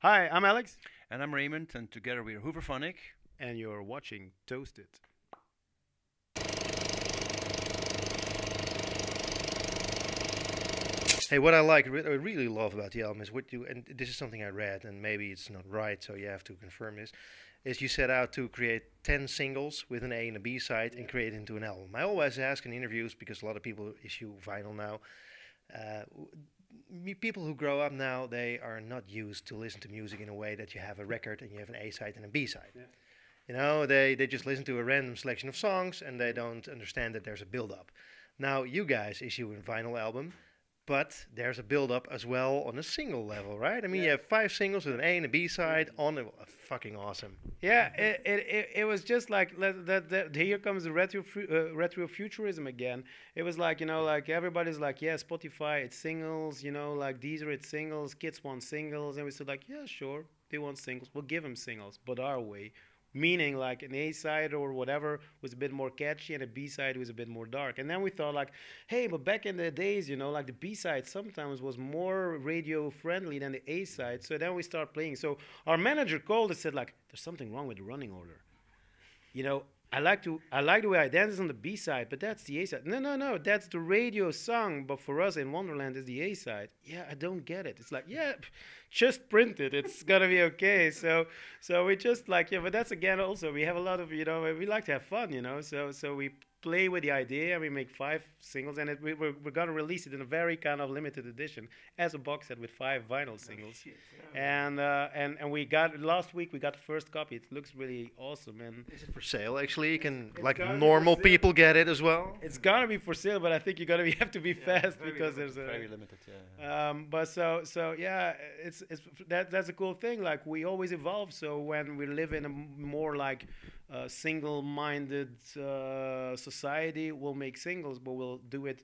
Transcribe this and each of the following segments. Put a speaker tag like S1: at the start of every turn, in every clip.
S1: Hi, I'm Alex,
S2: And I'm Raymond, and together we are HooverPhonic.
S1: and you're watching Toasted. Hey, what I really love about the album is what you, and this is something I read, and maybe it's not right, so you have to confirm this, is you set out to create 10 singles with an A and a B side and create it into an album. I always ask in interviews, because a lot of people issue vinyl now, uh, people who grow up now, they are not used to listen to music in a way that you have a record and you have an A side and a B side.
S3: Yeah.
S1: You know, they just listen to a random selection of songs and they don't understand that there's a build up. Now, you guys issue a vinyl album, but there's a build up as well on a single level, right? I mean, you have 5 singles with an A and a B side on a fucking awesome.
S3: Yeah, it was just like here comes the retro-futurism again. It was like, like everybody's like, yeah, Spotify, it's singles, like Deezer, it's singles, kids want singles. And we said like, yeah, sure, they want singles. We'll give them singles, but our way. Meaning like an A side or whatever was a bit more catchy and a B side was a bit more dark. And then we thought like, hey, but back in the days, like the B side sometimes was more radio friendly than the A side. So then we start playing. So our manager called and said like, there's something wrong with the running order. you know, I like the way I dance on the B side, but that's the A side. No, no, no, that's the radio song, but for us in Wonderland is the A side. Yeah, I don't get it. It's like, yeah, just print it. It's gonna be okay. So we just like, yeah, but that's again also we have a lot of we like to have fun, So we play with the idea and we make 5 singles and we're gonna release it in a very kind of limited edition as a box set with 5 vinyl singles.
S2: Shit.
S3: And we got last week we got the first copy. It looks really awesome and
S1: Is it for sale actually? You can,
S3: it's
S1: like,
S3: gotta be
S1: normal
S3: for sale.
S1: people get it as well?
S3: it's gonna be for sale, but I think you have to be fast because there's a
S2: very limited. Yeah.
S3: but so yeah, it's that's a cool thing. Like we always evolve. So when we live in a more like single-minded society, we'll make singles, but we'll do it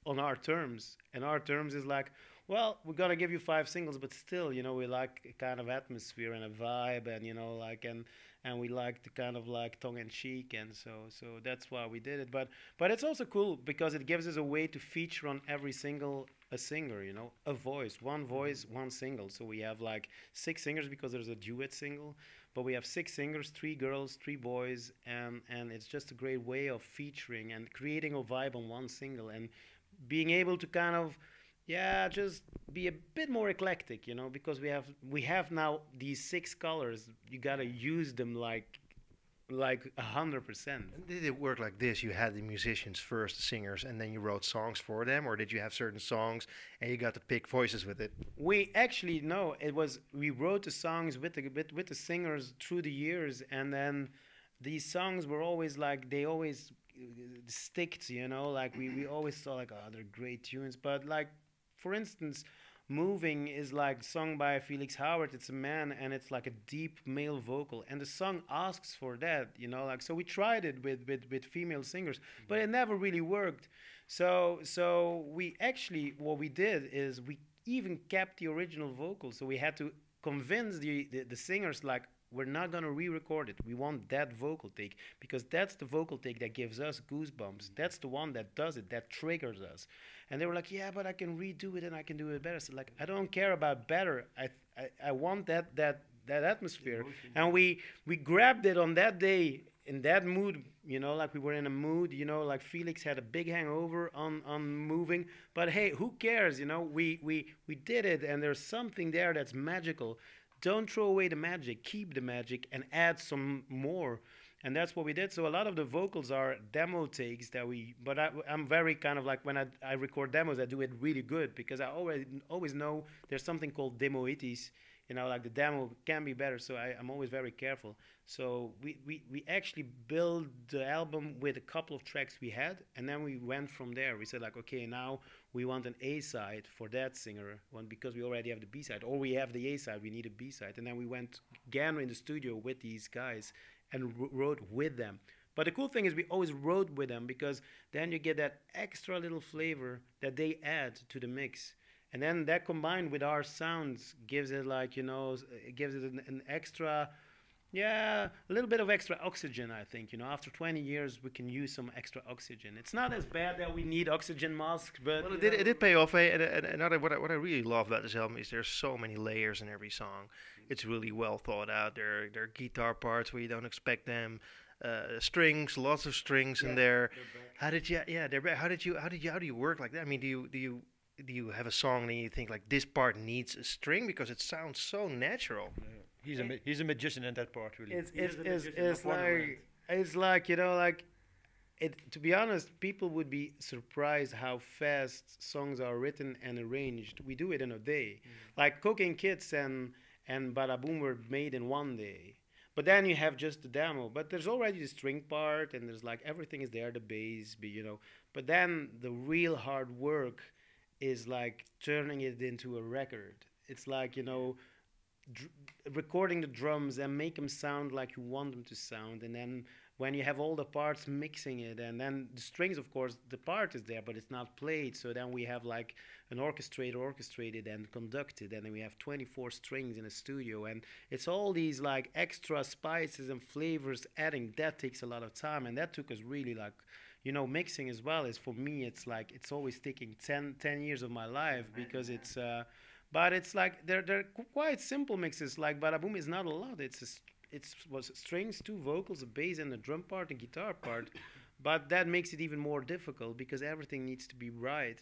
S3: on our terms. And our terms is like, well, we're gonna give you 5 singles, but still, we like a kind of atmosphere and a vibe, and like and we like the kind of like tongue in cheek, and so that's why we did it. But it's also cool because it gives us a way to feature on every single a singer, a voice, one single. So we have like 6 singers because there's a duet single, but we have 6 singers, 3 girls, 3 boys, and it's just a great way of featuring and creating a vibe on one single and being able to kind of just be a bit more eclectic, because we have now these 6 colors. You gotta use them like 100%.
S1: Did it work like this? You had the musicians first, the singers, and then you wrote songs for them, or did you have certain songs and you got to pick voices with it?
S3: We actually no, it was we wrote the songs with the singers through the years, and then these songs were always like they always sticked, like we always thought like, oh, they're great tunes, but like for instance, Moving is like sung by Felix Howard. It's a man and it's like a deep male vocal. And the song asks for that, like so we tried it with female singers, but it never really worked. So we actually what we did is we even kept the original vocal. So we had to convince the singers like we're not gonna re-record it. We want that vocal take because that's the vocal take that gives us goosebumps. That's the one that does it, that triggers us. And they were like, yeah, but I can redo it and I can do it better. So like, I don't care about better. I want that atmosphere. And we grabbed it on that day in that mood, like we were in a mood, like Felix had a big hangover on Moving. But hey, who cares? We did it, and there's something there that's magical. Don't throw away the magic, keep the magic and add some more. And that's what we did. So a lot of the vocals are demo takes but I'm very kind of like when I record demos, I do it really good because I always know there's something called demoitis, like the demo can be better. So I'm always very careful. So we actually built the album with a couple of tracks we had, and then we went from there. We said like, okay, now we want an A side for that singer one because we already have the B side, or we have the A side, we need a B side. And then we went again in the studio with these guys and wrote with them. But the cool thing is we always wrote with them because then you get that extra little flavor that they add to the mix. And then that combined with our sounds gives it like, it gives it an extra Yeah, a little bit of extra oxygen, I think. After 20 years, we can use some extra oxygen. It's not as bad that we need oxygen masks, but
S1: Well, it did pay off. And another what I really love about this album is there's so many layers in every song. It's really well thought out. There are guitar parts where you don't expect them. Strings, lots of strings in there. How did you? Yeah, they're back. How do you work like that? I mean, do you have a song and you think like this part needs a string because it sounds so natural?
S2: He's a magician in that part, really.
S3: It's like like it. To be honest, people would be surprised how fast songs are written and arranged. We do it in a day. Like Cocaine Kids and Bada Boom were made in one day. But then you have just the demo. But there's already the string part, and there's like everything is there, the bass, But then the real hard work is like turning it into a record. It's like recording the drums and make them sound like you want them to sound, and then when you have all the parts, mixing it, and then the strings, of course, the part is there, but it's not played. So then we have like an orchestrator orchestrated and conducted, and then we have 24 strings in a studio, and it's all these like extra spices and flavors adding. That takes a lot of time, and that took us really like, mixing as well. Is for me, it's like it's always taking 10 years of my life because it's. But it's like they're quite simple mixes. Like Bada Boom is not a lot. It's strings, 2 vocals, a bass, and a drum part, and guitar part. But that makes it even more difficult because everything needs to be right.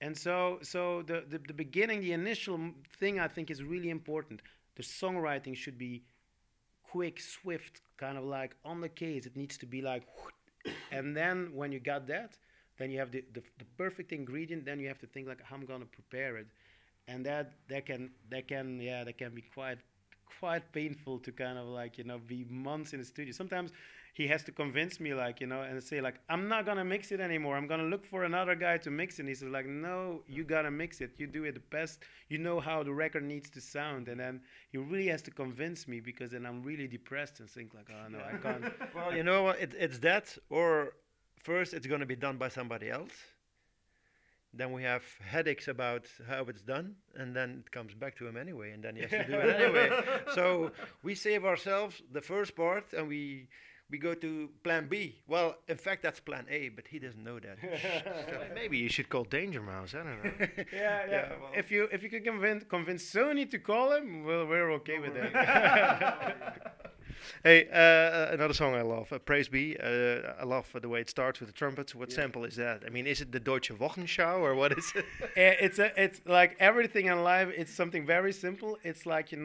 S3: And so the beginning, the initial thing, I think is really important. The songwriting should be quick, swift, kind of like on the case. It needs to be like, and then when you got that, then you have the perfect ingredient. Then you have to think like, how I'm gonna prepare it. And that can be quite painful to kind of like be months in the studio. Sometimes he has to convince me like and say like, I'm not gonna mix it anymore. I'm gonna look for another guy to mix it. And he says like, no, you gotta mix it. You do it the best. You know how the record needs to sound. And then he really has to convince me because then I'm really depressed and think like, oh no, I can't.
S2: Well, you know what? It's that, or first it's gonna be done by somebody else. Then we have headaches about how it's done, and then it comes back to him anyway, and then he has to do it anyway. So we save ourselves the first part, and we go to plan B. Well, in fact, that's plan A, but he doesn't know that.
S1: So maybe you should call Danger Mouse. I don't know.
S3: Yeah. Well, if you can convince Sony to call him, well, we're okay with that.
S1: Hey, another song I love, Praise Be. I love the way it starts with the trumpets. What sample is that? I mean, is it the Deutsche Wochenschau or what is it?
S3: It's like everything in life. It's something very simple. It's like a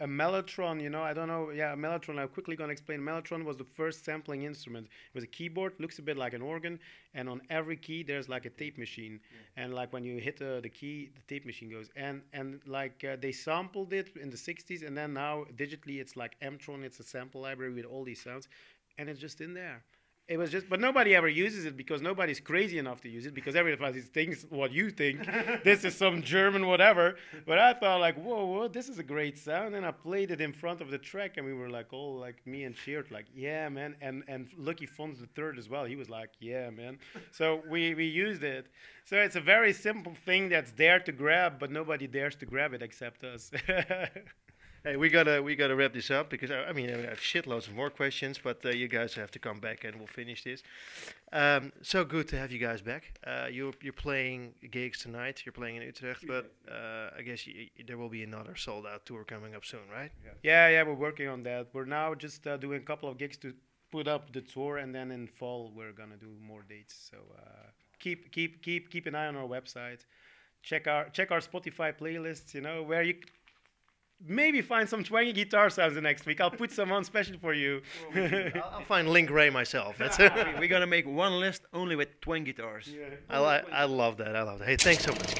S3: mellotron. I don't know. Yeah, a mellotron. I'm quickly gonna explain. Mellotron was the first sampling instrument. It was a keyboard, looks a bit like an organ, and on every key there's like a tape machine. And like when you hit the key, the tape machine goes. And like they sampled it in the 60s, and then now digitally it's like Mtron. It's a sample library with all these sounds, and it's just in there. It was just, but nobody ever uses it because nobody's crazy enough to use it because everybody thinks what you think. This is some German whatever. But I thought like, whoa, this is a great sound, and I played it in front of the track, and we were like all like me and Sheert like, yeah, man, and Lucky Fons the third as well. He was like, yeah, man. So we used it. So it's a very simple thing that's there to grab, but nobody dares to grab it except us.
S1: Hey, we gotta wrap this up because I mean I have shitloads of more questions, but you guys have to come back and we'll finish this. So good to have you guys back. You're playing gigs tonight. You're playing in Utrecht, but I guess there will be another sold out tour coming up soon, right?
S3: Yeah, we're working on that. We're now just doing a couple of gigs to put up the tour, and then in fall we're gonna do more dates. So keep an eye on our website. Check our Spotify playlists. Where you maybe find some twangy guitar sounds the next week. I'll put some on special for you.
S1: I'll find Link Ray myself. That's it.
S2: We're gonna make one list only with twang guitars.
S1: I love that. Hey, thanks so much.